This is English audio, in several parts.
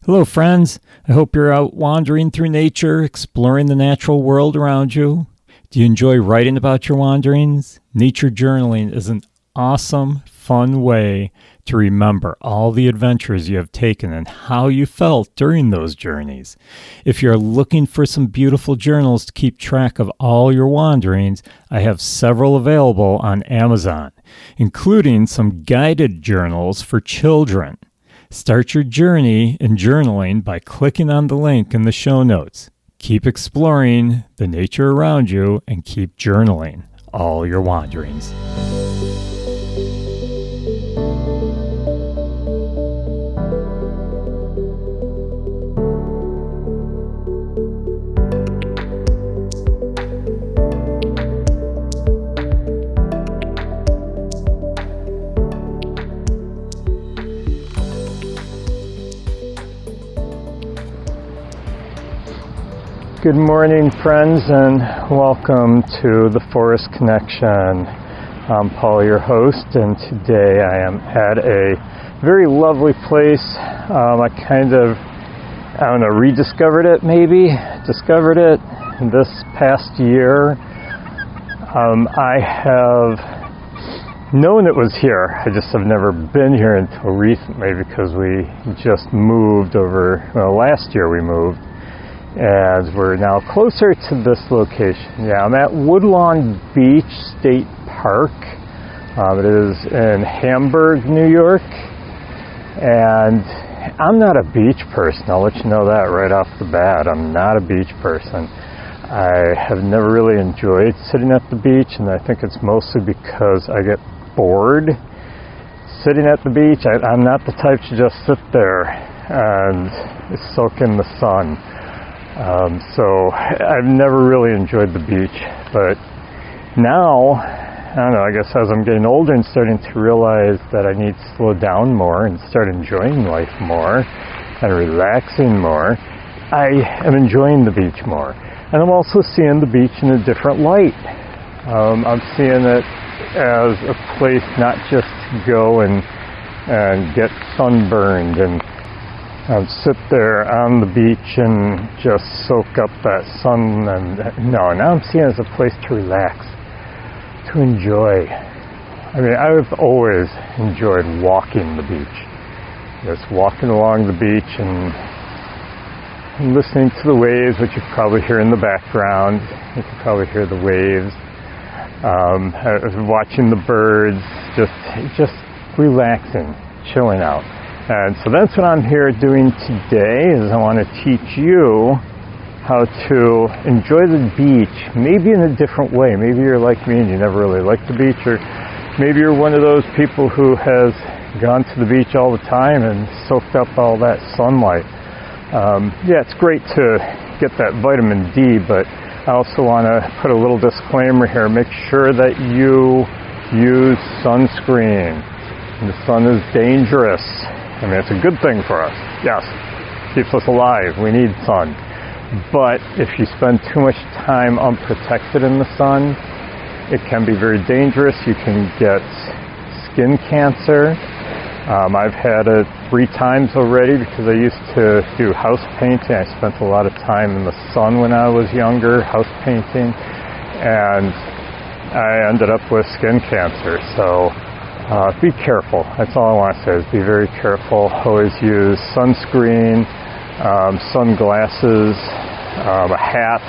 Hello, friends. I hope you're out wandering through nature, exploring the natural world around you. Do you enjoy writing about your wanderings? Nature journaling is an awesome, fun way to remember all the adventures you have taken and how you felt during those journeys. If you're looking for some beautiful journals to keep track of all your wanderings, I have several available on Amazon, including some guided journals for children. Start your journey in journaling by clicking on the link in the show notes. Keep exploring the nature around you and keep journaling all your wanderings. Good morning, friends, and welcome to the Forest Connection. I'm Paul, your host, and today I am at a very lovely place. Rediscovered it, discovered it this past year. I have known it was here. I just have never been here until recently because we just moved last year we moved. As we're now closer to this location. Yeah, I'm at Woodlawn Beach State Park. It is in Hamburg, New York. And I'm not a beach person. I'll let you know that right off the bat. I'm not a beach person. I have never really enjoyed sitting at the beach, and I think it's mostly because I get bored sitting at the beach. I'm not the type to just sit there and soak in the sun. So I've never really enjoyed the beach, but now, I guess as I'm getting older and starting to realize that I need to slow down more and start enjoying life more and relaxing more, I am enjoying the beach more. And I'm also seeing the beach in a different light. I'm seeing it as a place not just to go and get sunburned and sit there on the beach and just soak up that sun. Now I'm seeing it as a place to relax, to enjoy. I've always enjoyed walking the beach. Just walking along the beach and listening to the waves, which you probably hear in the background. You can probably hear the waves. Watching the birds, just relaxing, chilling out. And so that's what I'm here doing today, is I want to teach you how to enjoy the beach, maybe in a different way. Maybe you're like me and you never really liked the beach, or maybe you're one of those people who has gone to the beach all the time and soaked up all that sunlight. It's great to get that vitamin D, but I also want to put a little disclaimer here. Make sure that you use sunscreen. The sun is dangerous. It's a good thing for us. Yes, keeps us alive. We need sun. But if you spend too much time unprotected in the sun, it can be very dangerous. You can get skin cancer. I've had it 3 times already because I used to do house painting. I spent a lot of time in the sun when I was younger, house painting, and I ended up with skin cancer. So be careful. That's all I want to say is be very careful. Always use sunscreen, sunglasses, a hat.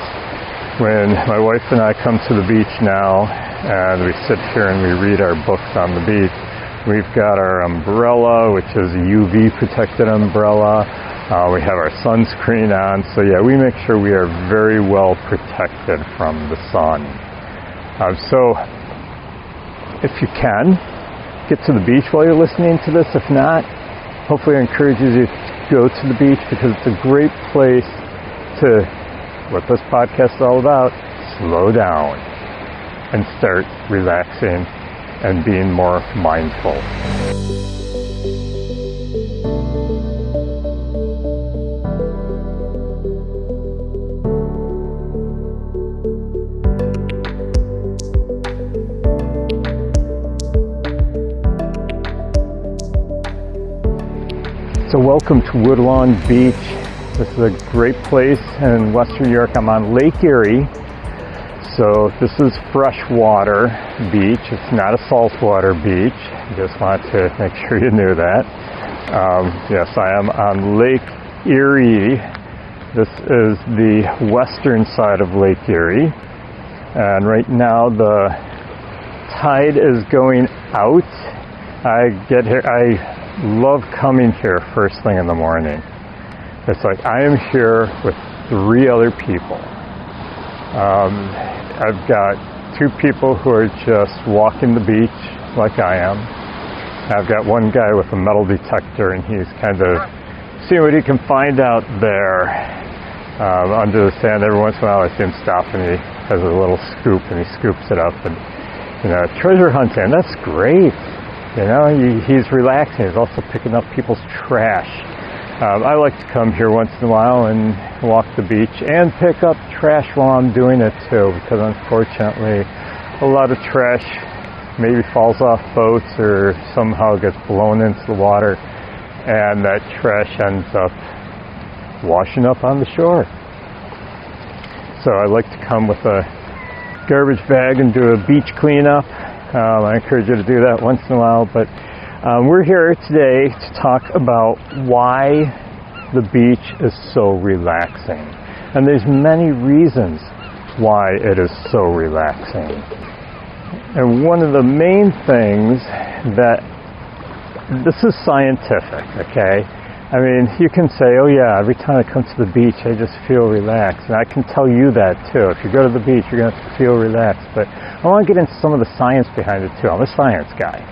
When my wife and I come to the beach now and we sit here and we read our books on the beach, we've got our umbrella, which is a UV protected umbrella. We have our sunscreen on. So we make sure we are very well protected from the sun. So if you can, get to the beach while you're listening to this. If not, hopefully it encourages you to go to the beach, because it's a great place to, what this podcast is all about, slow down and start relaxing and being more mindful. So welcome to Woodlawn Beach. This is a great place in Western New York. I'm on Lake Erie. So this is freshwater beach. It's not a saltwater beach. Just want to make sure you knew that. Yes, I am on Lake Erie. This is the western side of Lake Erie. And right now the tide is going out. I get here, I love coming here first thing in the morning. It's like I am here with 3 other people. I've got 2 people who are just walking the beach like I am. I've got one guy with a metal detector, and he's kind of seeing what he can find out there under the sand. Every once in a while I see him stop, and he has a little scoop, and he scoops it up. And, treasure hunting, that's great. He's relaxing. He's also picking up people's trash. I like to come here once in a while and walk the beach and pick up trash while I'm doing it too, because unfortunately a lot of trash maybe falls off boats or somehow gets blown into the water, and that trash ends up washing up on the shore. So I like to come with a garbage bag and do a beach cleanup. I encourage you to do that once in a while, but we're here today to talk about why the beach is so relaxing. And there's many reasons why it is so relaxing. And one of the main things that, this is scientific, okay? I mean, you can say, oh yeah, every time I come to the beach, I just feel relaxed. And I can tell you that too. If you go to the beach, you're going to feel relaxed. But I want to get into some of the science behind it too. I'm a science guy.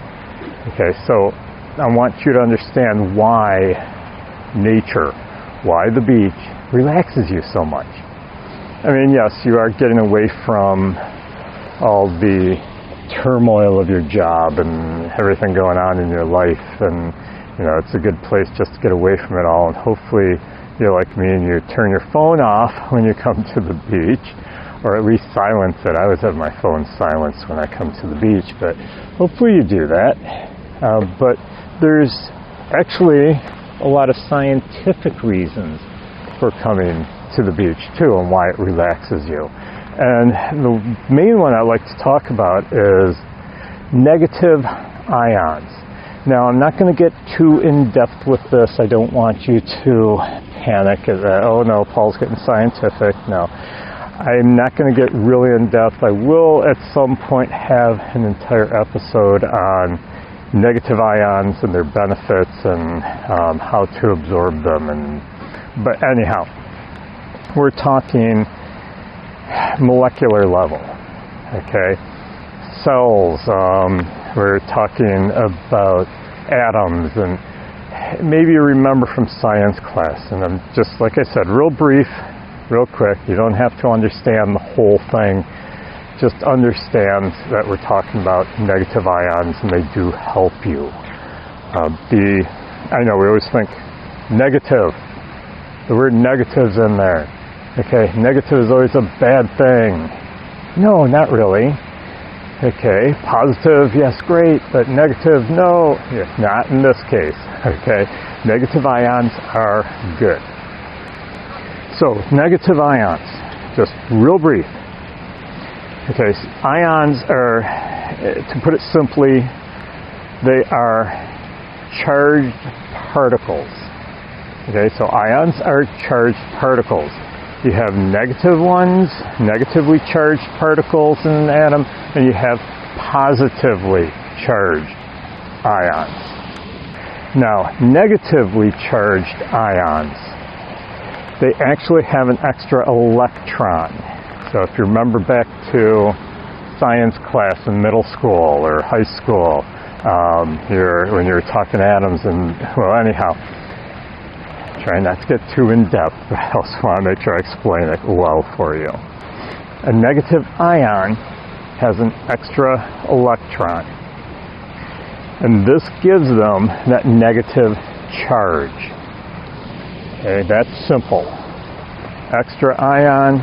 Okay, so I want you to understand why nature, why the beach relaxes you so much. I mean, yes, you are getting away from all the turmoil of your job and everything going on in your life, and it's a good place just to get away from it all. And hopefully you're like me and you turn your phone off when you come to the beach, or at least silence it. I always have my phone silenced when I come to the beach, but hopefully you do that. But there's actually a lot of scientific reasons for coming to the beach too, and why it relaxes you. And the main one I like to talk about is negative ions. Now, I'm not going to get too in-depth with this. I don't want you to panic that, oh no, Paul's getting scientific. No, I'm not going to get really in-depth. I will at some point have an entire episode on negative ions and their benefits and how to absorb them. But anyhow, we're talking molecular level, okay? Cells, we're talking about atoms, and maybe you remember from science class, and I'm just, like I said, real brief, real quick. You don't have to understand the whole thing. Just understand that we're talking about negative ions, and they do help you. I know we always think negative. The word negative's in there. Okay, negative is always a bad thing. No, not really. Okay, positive, yes, great, but negative, no, not in this case. Okay, negative ions are good. So, negative ions, just real brief. Okay, so ions are, to put it simply, they are charged particles. Okay, so ions are charged particles. You have negative ones, negatively charged particles in an atom, and you have positively charged ions. Now, negatively charged ions, they actually have an extra electron. So if you remember back to science class in middle school or high school, when you're talking atoms, and, well, anyhow, try not to get too in-depth, but I also want to make sure I explain it well for you. A negative ion has an extra electron, and this gives them that negative charge. Okay, that's simple. Extra ion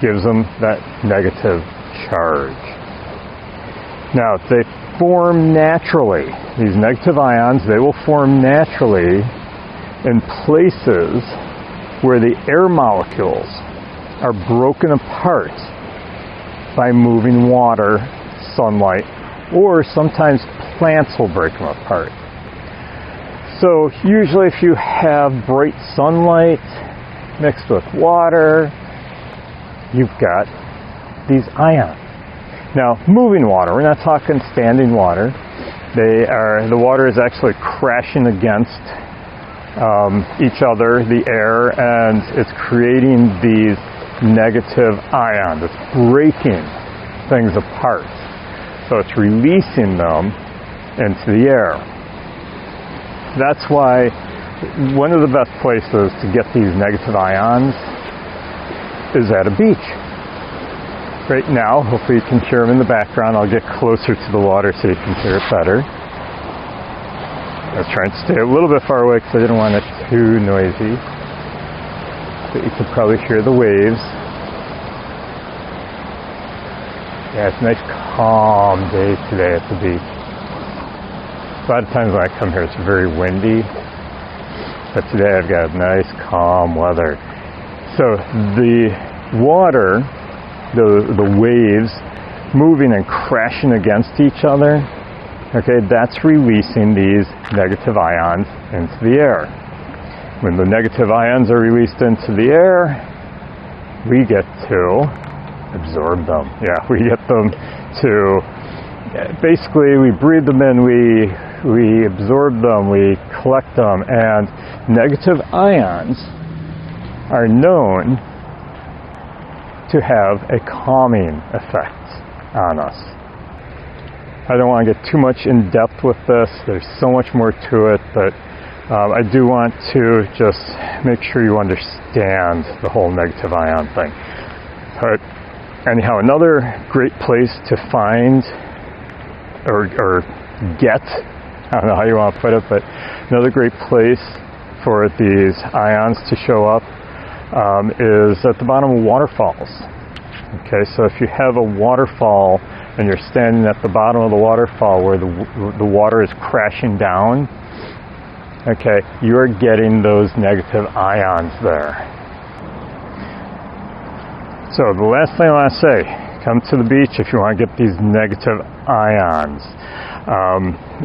gives them that negative charge. Now, they form naturally. These negative ions, they will form naturally in places where the air molecules are broken apart by moving water, sunlight, or sometimes plants will break them apart. So usually if you have bright sunlight mixed with water, you've got these ions. Now, moving water, we're not talking standing water. The water is actually crashing against each other, the air, and it's creating these negative ions. It's breaking things apart. So it's releasing them into the air. That's why one of the best places to get these negative ions is at a beach. Right now, hopefully you can hear them in the background. I'll get closer to the water so you can hear it better. I was trying to stay a little bit far away because I didn't want it too noisy. But you can probably hear the waves. Yeah, it's a nice calm day today at the beach. A lot of times when I come here it's very windy. But today I've got nice calm weather. So the water, the waves moving and crashing against each other, okay, that's releasing these negative ions into the air. When the negative ions are released into the air, we get to absorb them. Yeah, we get them to, basically we breathe them in, we absorb them, we collect them, and negative ions are known to have a calming effect on us. I don't want to get too much in depth with this. There's so much more to it, but I do want to just make sure you understand the whole negative ion thing. But anyhow, another great place to find or get, I don't know how you want to put it, but another great place for these ions to show up is at the bottom of waterfalls. Okay, so if you have a waterfall and you're standing at the bottom of the waterfall where the water is crashing down, okay, you're getting those negative ions there. So the last thing I want to say, come to the beach if you want to get these negative ions.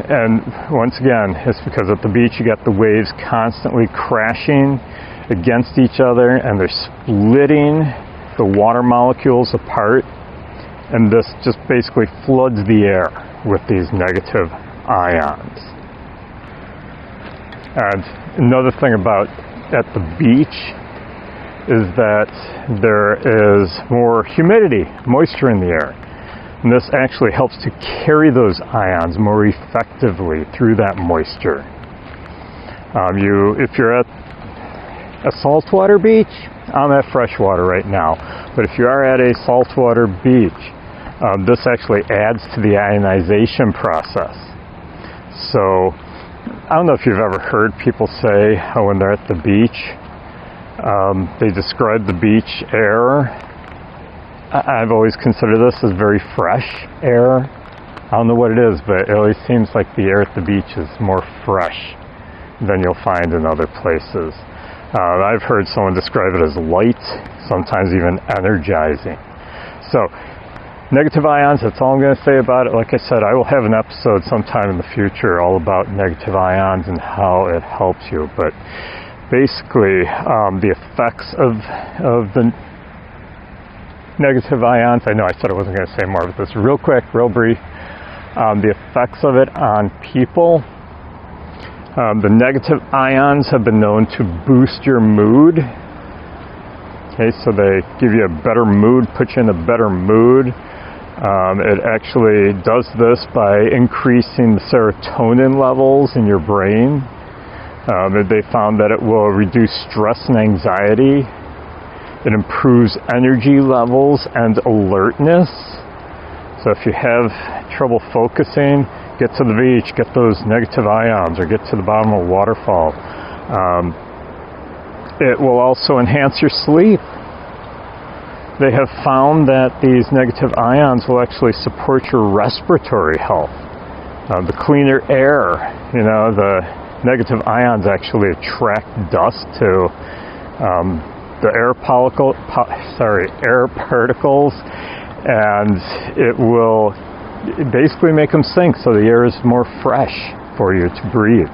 And once again, it's because at the beach you got the waves constantly crashing against each other and they're splitting the water molecules apart, and this just basically floods the air with these negative ions. And another thing about at the beach is that there is more humidity, moisture in the air. And this actually helps to carry those ions more effectively through that moisture. If you're at a saltwater beach, I'm at freshwater right now, but if you are at a saltwater beach, this actually adds to the ionization process. So, I don't know if you've ever heard people say how when they're at the beach, they describe the beach air. I've always considered this as very fresh air. I don't know what it is, but it always seems like the air at the beach is more fresh than you'll find in other places. I've heard someone describe it as light, sometimes even energizing. So, negative ions, that's all I'm going to say about it. Like I said, I will have an episode sometime in the future all about negative ions and how it helps you. But basically, the effects of the negative ions, I know I said I wasn't going to say more, but this real quick, real brief. The effects of it on people. The negative ions have been known to boost your mood. Okay, so they give you a better mood, put you in a better mood. It actually does this by increasing the serotonin levels in your brain. They found that it will reduce stress and anxiety. It improves energy levels and alertness. So if you have trouble focusing, get to the beach, get those negative ions, or get to the bottom of a waterfall. It will also enhance your sleep. They have found that these negative ions will actually support your respiratory health. The cleaner air, negative ions actually attract dust to the air particles, and it will basically make them sink so the air is more fresh for you to breathe.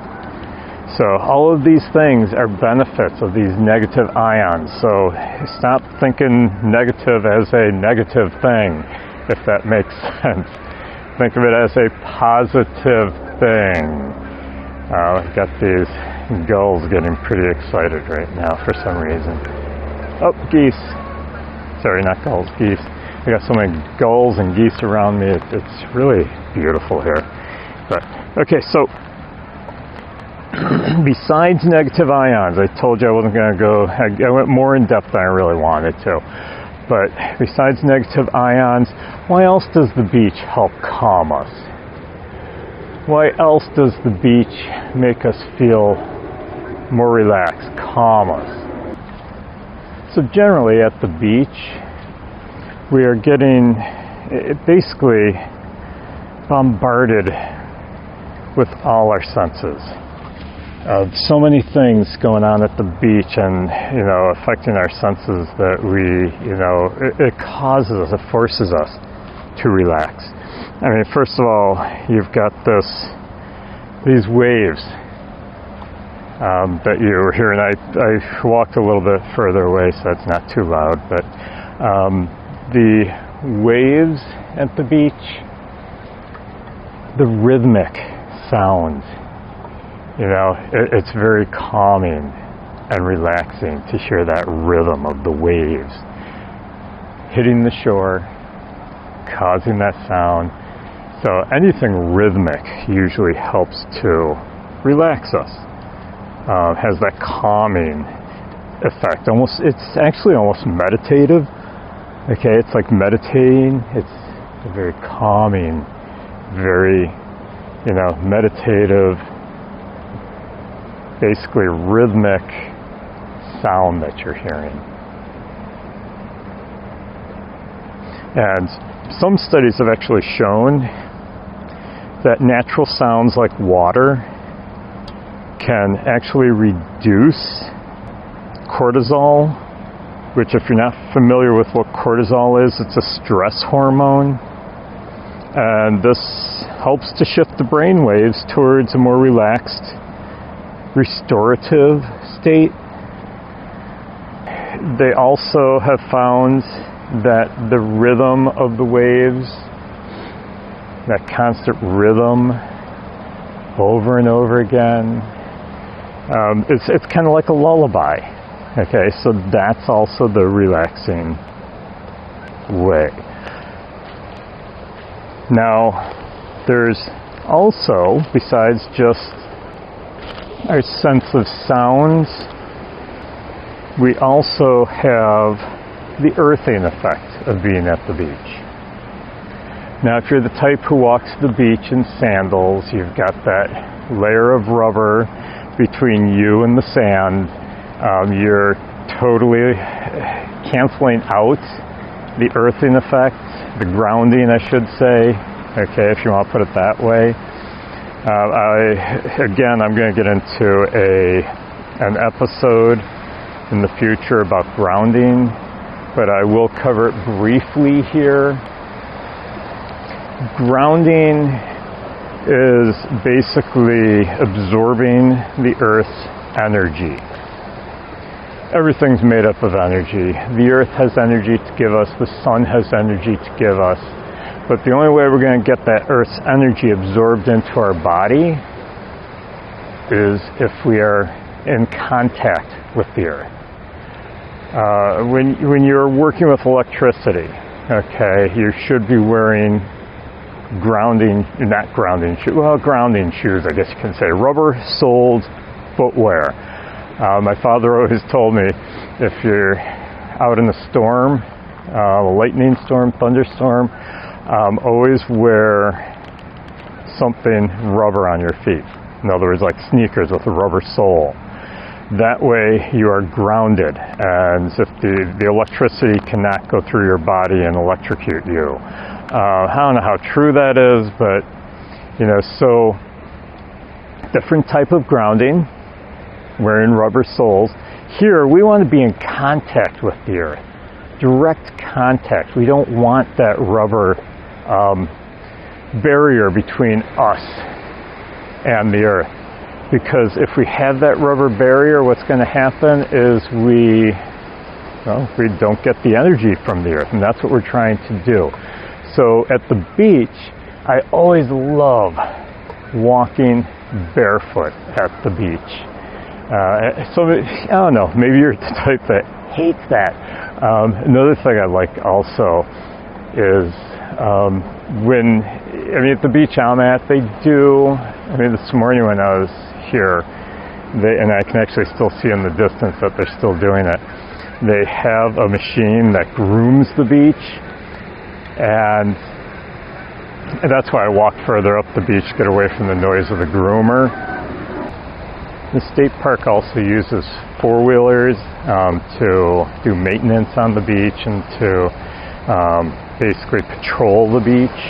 So all of these things are benefits of these negative ions. So stop thinking negative as a negative thing, if that makes sense. Think of it as a positive thing. I've got these gulls getting pretty excited right now for some reason. Oh, geese. Sorry, not gulls, geese. I got so many gulls and geese around me. It's really beautiful here. But okay, so besides negative ions, I told you I wasn't going to go. I went more in depth than I really wanted to. But besides negative ions, why else does the beach help calm us? Why else does the beach make us feel more relaxed, calm us? So generally at the beach, we are getting basically bombarded with all our senses. So many things going on at the beach and, affecting our senses that it causes us, it forces us to relax. I mean, first of all, you've got these waves that you were hearing. I walked a little bit further away, so it's not too loud, but the waves at the beach, the rhythmic sounds, it's very calming and relaxing to hear that rhythm of the waves hitting the shore, causing that sound. So anything rhythmic usually helps to relax us. Has that calming effect. It's actually almost meditative. Okay, it's like meditating. It's a very calming, very, meditative, basically rhythmic sound that you're hearing. And some studies have actually shown that natural sounds like water can actually reduce cortisol, which, if you're not familiar with what cortisol is, it's a stress hormone. And this helps to shift the brain waves towards a more relaxed, restorative state. They also have found that the rhythm of the waves, that constant rhythm over and over again, it's kind of like a lullaby. Okay, so that's also the relaxing way. Now, there's also, besides just our sense of sounds, we also have the earthing effect of being at the beach. Now, if you're the type who walks the beach in sandals, you've got that layer of rubber between you and the sand. You're totally canceling out the earthing effect, the grounding, I should say, okay, if you want to put it that way. I'm going to get into an episode in the future about grounding, but I will cover it briefly here. Grounding is basically absorbing the Earth's energy. Everything's made up of energy. The Earth has energy to give us, the sun has energy to give us, but the only way we're going to get that Earth's energy absorbed into our body is if we are in contact with the Earth. When you're working with electricity, okay, you should be wearing grounding shoes, I guess you can say, rubber-soled footwear. My father always told me, if you're out in a storm, a lightning storm, thunderstorm, always wear something rubber on your feet. In other words, like sneakers with a rubber sole. That way you are grounded, and if the electricity cannot go through your body and electrocute you. I don't know how true that is, but so different type of grounding, wearing rubber soles. Here, we want to be in contact with the earth, direct contact. We don't want that rubber barrier between us and the earth. Because if we have that rubber barrier, what's going to happen is we don't get the energy from the earth, and that's what we're trying to do. So at the beach, I always love walking barefoot at the beach. So I don't know, maybe you're the type that hates that. Another thing I like also is at the beach I'm at, they do, this morning when I was here, and I can actually still see in the distance that they're still doing it. They have a machine that grooms the beach, and that's why I walk further up the beach, get away from the noise of the groomer. The state park also uses four-wheelers to do maintenance on the beach and to basically patrol the beach.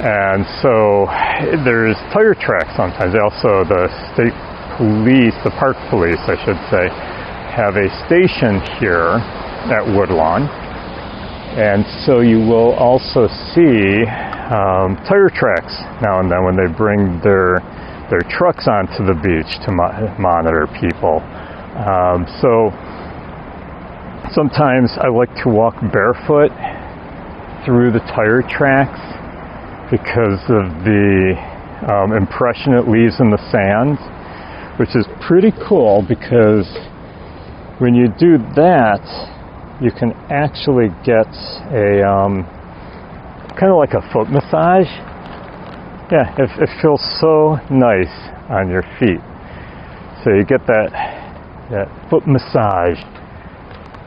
And so there's tire tracks sometimes. Also, the state police, the park police, I should say, have a station here at Woodlawn. And so you will also see tire tracks now and then when they bring their trucks onto the beach to monitor people. So sometimes I like to walk barefoot through the tire tracks because of the impression it leaves in the sand, which is pretty cool because when you do that, you can actually get a kind of like a foot massage. Yeah, it feels so nice on your feet. So you get that foot massage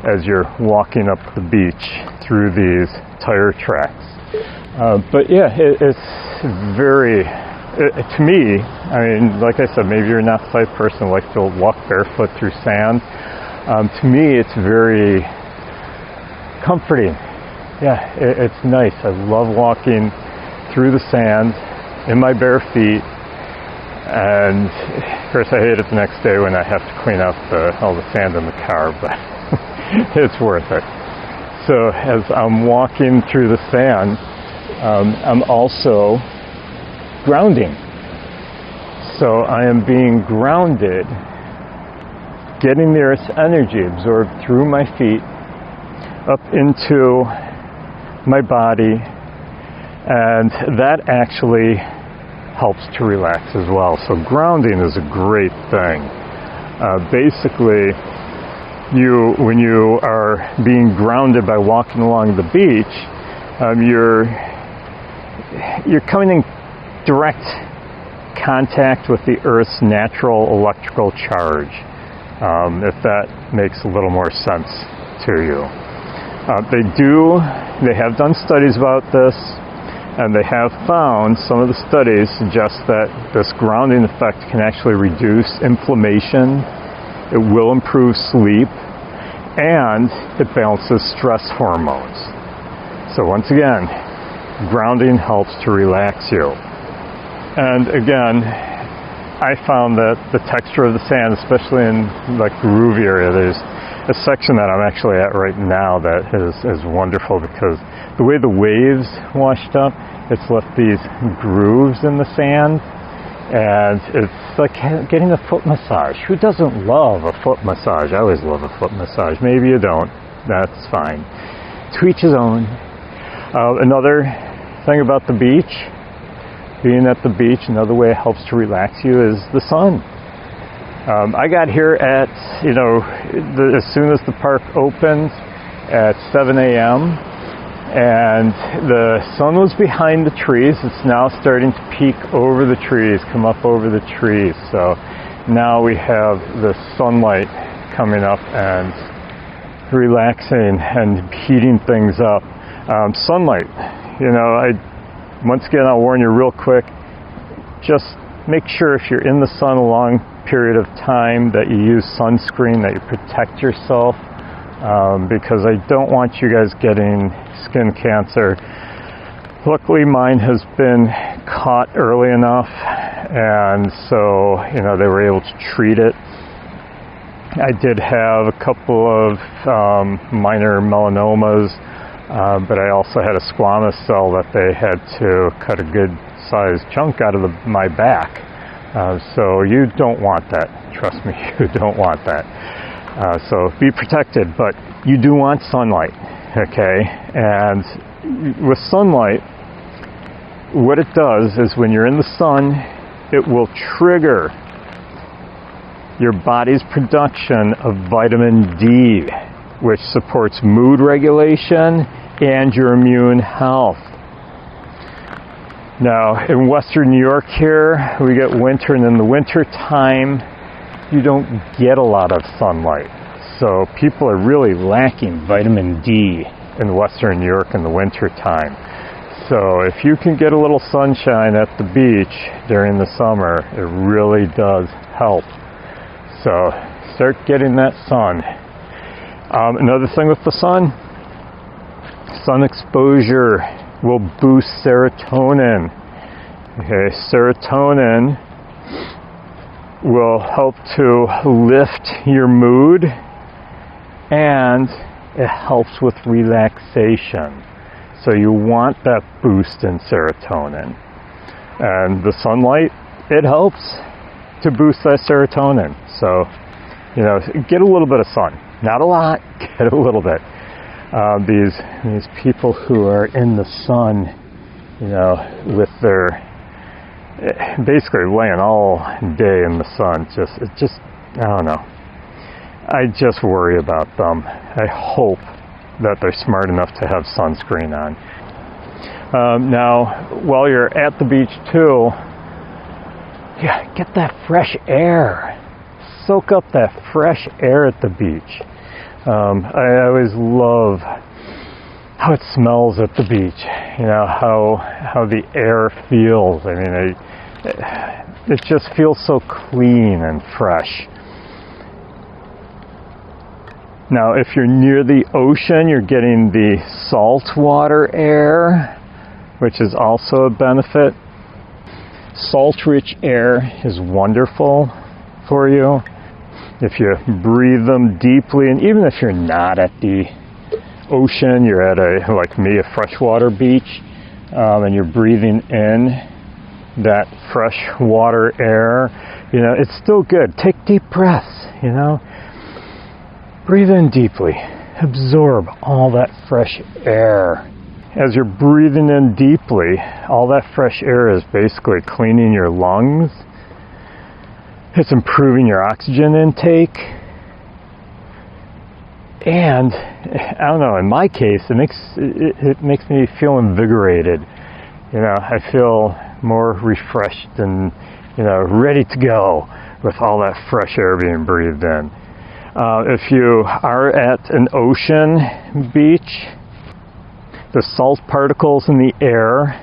as you're walking up the beach through these tire tracks. But yeah, it's very, to me, like I said, maybe you're not the type of person who likes to walk barefoot through sand. To me, it's very comforting. Yeah, it's nice. I love walking through the sand in my bare feet, and of course I hate it the next day when I have to clean out all the sand in the car, but it's worth it. So as I'm walking through the sand, I'm also grounding. So I am being grounded, getting the earth's energy absorbed through my feet up into my body, and that actually helps to relax as well. So grounding is a great thing. Basically, when you are being grounded by walking along the beach, you're coming in direct contact with the Earth's natural electrical charge, if that makes a little more sense to you. They have done studies about this, and they have found, some of the studies suggest that this grounding effect can actually reduce inflammation, it will improve sleep, and it balances stress hormones. So once again, grounding helps to relax you. And again, I found that the texture of the sand, especially in like the groovy area, there's a section that I'm actually at right now that is wonderful because the way the waves washed up, it's left these grooves in the sand, and it's like getting a foot massage. Who doesn't love a foot massage? I always love a foot massage. Maybe you don't. That's fine. To each his own. Another thing about the beach, being at the beach, another way it helps to relax you is the sun. I got here at, as soon as the park opened at 7 a.m., and the sun was behind the trees. It's now starting to peek over the trees, come up over the trees. So now we have the sunlight coming up and relaxing and heating things up. Sunlight, once again, I'll warn you real quick, just make sure if you're in the sun a long period of time that you use sunscreen, that you protect yourself, because I don't want you guys getting skin cancer. Luckily, mine has been caught early enough, and so, they were able to treat it. I did have a couple of minor melanomas, but I also had a squamous cell that they had to cut a good sized chunk out of my back. So you don't want that. Trust me, you don't want that. So be protected, but you do want sunlight, okay? And with sunlight, what it does is when you're in the sun, it will trigger your body's production of vitamin D, which supports mood regulation and your immune health. Now, in Western New York here, we get winter, and in the winter time, you don't get a lot of sunlight. So people are really lacking vitamin D in Western New York in the winter time. So if you can get a little sunshine at the beach during the summer, it really does help. So start getting that sun. Another thing with the sun exposure will boost serotonin. Okay, serotonin will help to lift your mood, and it helps with relaxation. So you want that boost in serotonin. And the sunlight, it helps to boost that serotonin. So, get a little bit of sun. Not a lot, get a little bit. These people who are in the sun, with their, basically laying all day in the sun, I don't know. I just worry about them. I hope that they're smart enough to have sunscreen on. Now, while you're at the beach too, get that fresh air. Soak up that fresh air at the beach. I always love how it smells at the beach. How the air feels. I mean, it just feels so clean and fresh. Now, if you're near the ocean, you're getting the saltwater air, which is also a benefit. Salt-rich air is wonderful for you. If you breathe them deeply, and even if you're not at the ocean, you're at like me, a freshwater beach, and you're breathing in that freshwater air, it's still good. Take deep breaths, Breathe in deeply. Absorb all that fresh air. As you're breathing in deeply, all that fresh air is basically cleaning your lungs. It's improving your oxygen intake. And, I don't know, in my case, it makes me feel invigorated. I feel more refreshed and, ready to go with all that fresh air being breathed in. If you are at an ocean beach, the salt particles in the air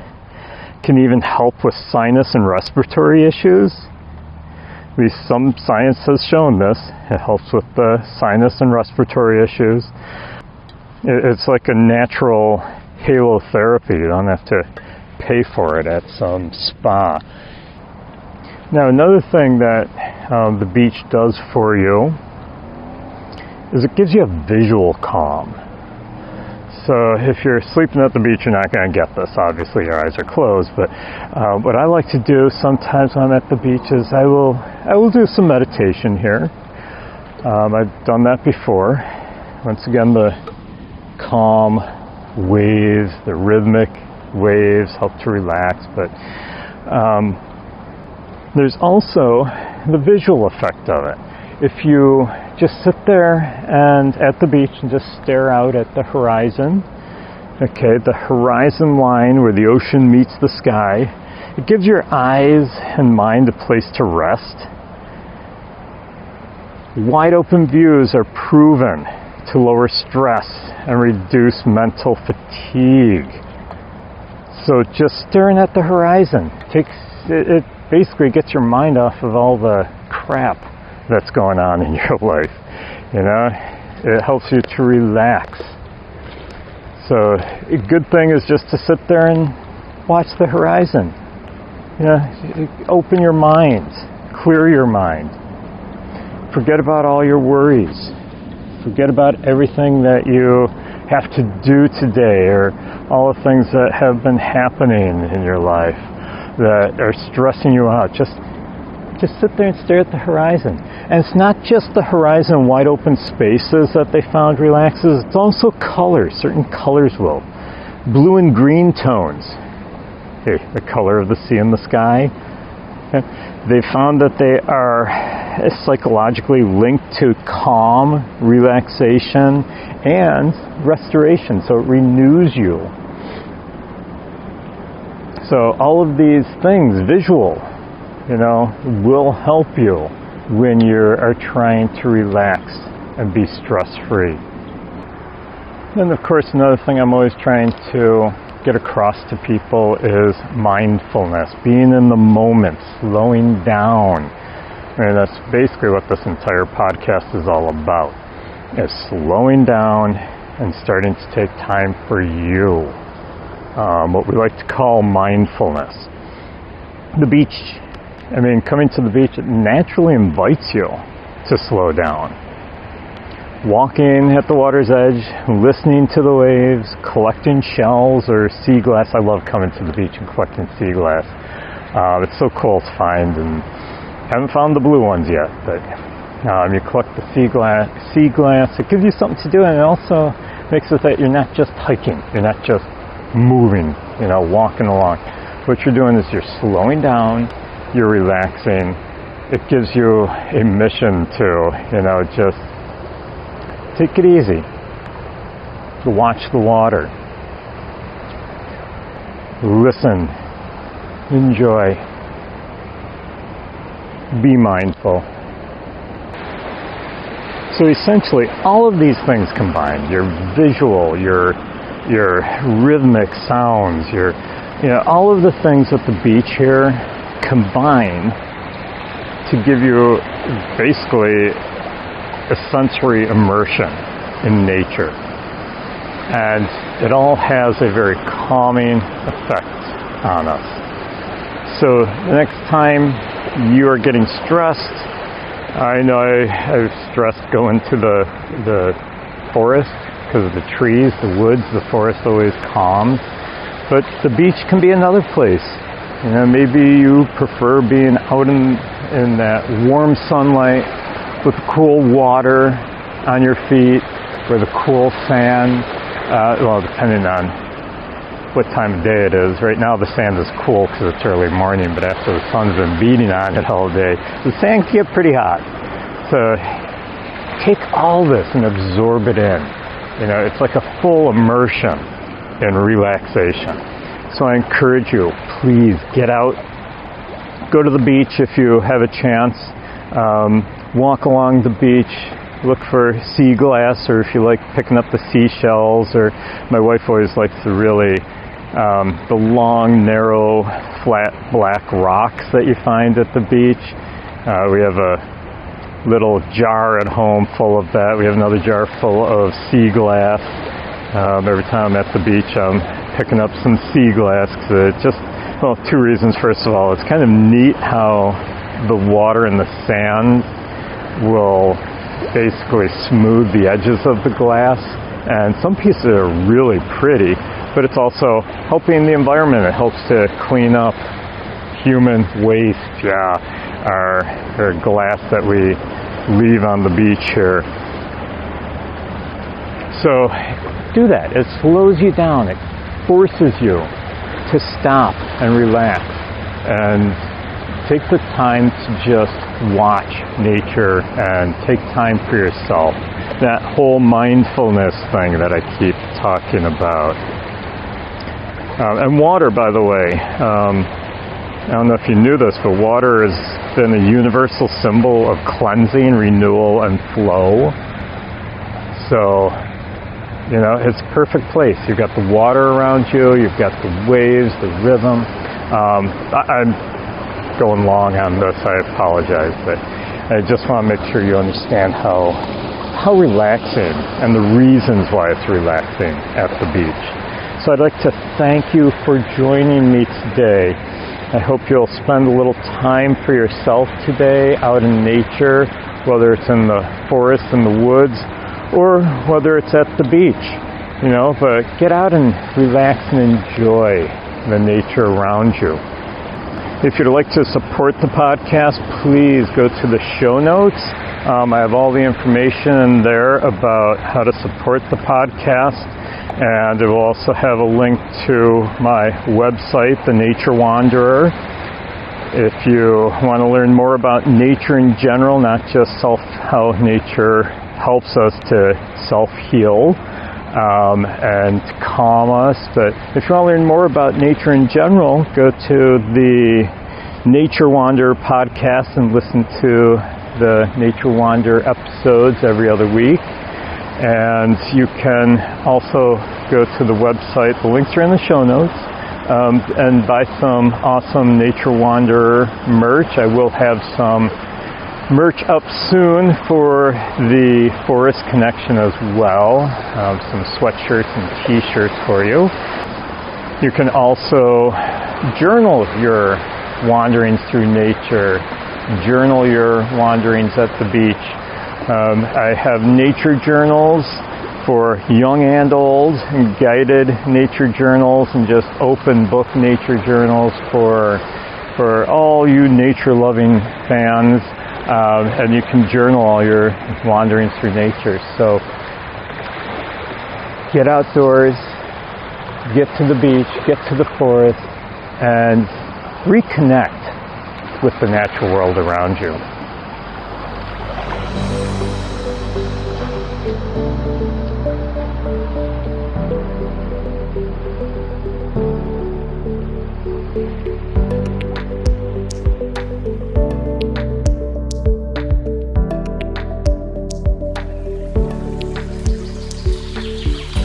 can even help with sinus and respiratory issues. At least some science has shown this. It helps with the sinus and respiratory issues. It's like a natural halotherapy. You don't have to pay for it at some spa. Now, another thing that the beach does for you is it gives you a visual calm. So if you're sleeping at the beach, you're not going to get this. Obviously, your eyes are closed. But what I like to do sometimes when I'm at the beach is I will do some meditation here. I've done that before. Once again, the calm waves, the rhythmic waves help to relax. But there's also the visual effect of it. If you just sit there and at the beach and just stare out at the horizon, okay, the horizon line where the ocean meets the sky, it gives your eyes and mind a place to rest. Wide open views are proven to lower stress and reduce mental fatigue. So just staring at the horizon it basically gets your mind off of all the crap that's going on in your life. It helps you to relax. So a good thing is just to sit there and watch the horizon. Open your mind, clear your mind. Forget about all your worries. Forget about everything that you have to do today, or all the things that have been happening in your life that are stressing you out. Just sit there and stare at the horizon. And it's not just the horizon, wide open spaces that they found relaxes. It's also colors. Certain colors will. Blue and green tones. The color of the sea and the sky. They found that they are psychologically linked to calm, relaxation, and restoration. So it renews you. So all of these things, visual, will help you when you are trying to relax and be stress-free. And of course, another thing I'm always trying to get across to people is mindfulness, being in the moment, slowing down. And that's basically what this entire podcast is all about, is slowing down and starting to take time for you. What we like to call mindfulness. The beach, coming to the beach, it naturally invites you to slow down. Walking at the water's edge, listening to the waves, collecting shells or sea glass. I love coming to the beach and collecting sea glass. It's so cool to find, and haven't found the blue ones yet, but you collect the sea glass. It gives you something to do, and it also makes it that you're not just hiking, you're not just moving, walking along. What you're doing is you're slowing down, you're relaxing. It gives you a mission to, just take it easy. To watch the water. Listen. Enjoy. Be mindful. So essentially, all of these things combined, your visual, your rhythmic sounds, all of the things at the beach here combine to give you basically a sensory immersion in nature. And it all has a very calming effect on us. So the next time you are getting stressed, I know I've stressed going to the forest because of the trees, the woods, the forest always calms. But the beach can be another place. Maybe you prefer being out in that warm sunlight with cool water on your feet, or the cool sand, depending on what time of day it is. Right now the sand is cool because it's early morning, but after the sun's been beating on it all day, the sand can get pretty hot. So take all this and absorb it in. It's like a full immersion in relaxation. So I encourage you, please get out, go to the beach if you have a chance. Walk along the beach, look for sea glass, or if you like picking up the seashells, or my wife always likes the the long, narrow, flat black rocks that you find at the beach. We have a little jar at home full of that. We have another jar full of sea glass. Every time I'm at the beach, I'm picking up some sea glass, because two reasons. First of all, it's kind of neat how the water and the sand will basically smooth the edges of the glass, and some pieces are really pretty, but it's also helping the environment. It helps to clean up human waste, our glass that we leave on the beach here. So do that. It slows you down. It forces you to stop and relax and take the time to just watch nature and take time for yourself. That whole mindfulness thing that I keep talking about. And water, by the way, I don't know if you knew this, but water has been a universal symbol of cleansing, renewal, and flow. So, it's a perfect place. You've got the water around you, you've got the waves, the rhythm. I'm going long on this, I apologize, but I just want to make sure you understand how relaxing and the reasons why it's relaxing at the beach. So I'd like to thank you for joining me today I hope you'll spend a little time for yourself today out in nature, whether it's in the forest, in the woods, or whether it's at the beach, but get out and relax and enjoy the nature around you. If you'd like to support the podcast, please go to the show notes. I have all the information there about how to support the podcast, and it will also have a link to my website, The Nature Wanderer. If you want to learn more about nature in general, not just how nature helps us to self-heal and calm us, but if you want to learn more about nature in general, go to the Nature Wanderer podcast and listen to the Nature Wanderer episodes every other week. And you can also go to the website, the links are in the show notes, and buy some awesome Nature Wanderer merch. I will have some merch up soon for the Forest Connection as well, some sweatshirts and t-shirts for you. You can also journal your wanderings through nature, journal your wanderings at the beach. I have nature journals for young and old, and guided nature journals, and just open book nature journals for all you nature-loving fans. And you can journal all your wanderings through nature. So get outdoors, get to the beach, get to the forest, and reconnect with the natural world around you.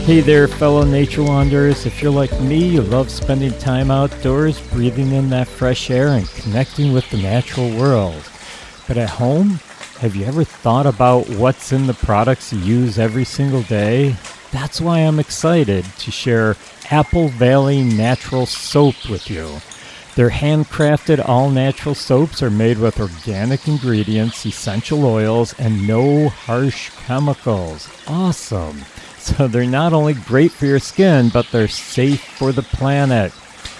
Hey there, fellow nature wanderers. If you're like me, you love spending time outdoors, breathing in that fresh air and connecting with the natural world. But at home, have you ever thought about what's in the products you use every single day? That's why I'm excited to share Apple Valley Natural Soap with you. Their handcrafted all-natural soaps are made with organic ingredients, essential oils, and no harsh chemicals. Awesome! So they're not only great for your skin, but they're safe for the planet.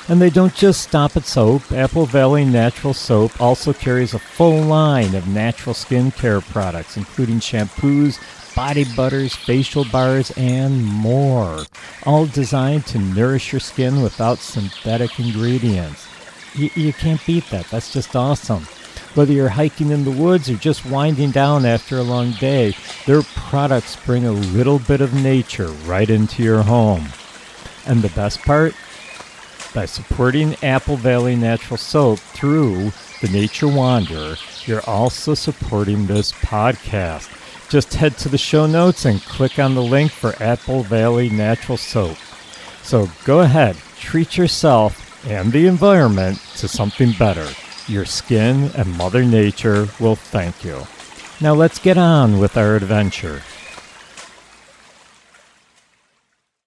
And they don't just stop at soap. Apple Valley Natural Soap also carries a full line of natural skincare products, including shampoos, body butters, facial bars, and more. All designed to nourish your skin without synthetic ingredients. You can't beat that. That's just awesome. Whether you're hiking in the woods or just winding down after a long day, their products bring a little bit of nature right into your home. And the best part? By supporting Apple Valley Natural Soap through the Nature Wanderer, you're also supporting this podcast. Just head to the show notes and click on the link for Apple Valley Natural Soap. So go ahead, treat yourself and the environment to something better. Your skin and Mother Nature will thank you. Now let's get on with our adventure.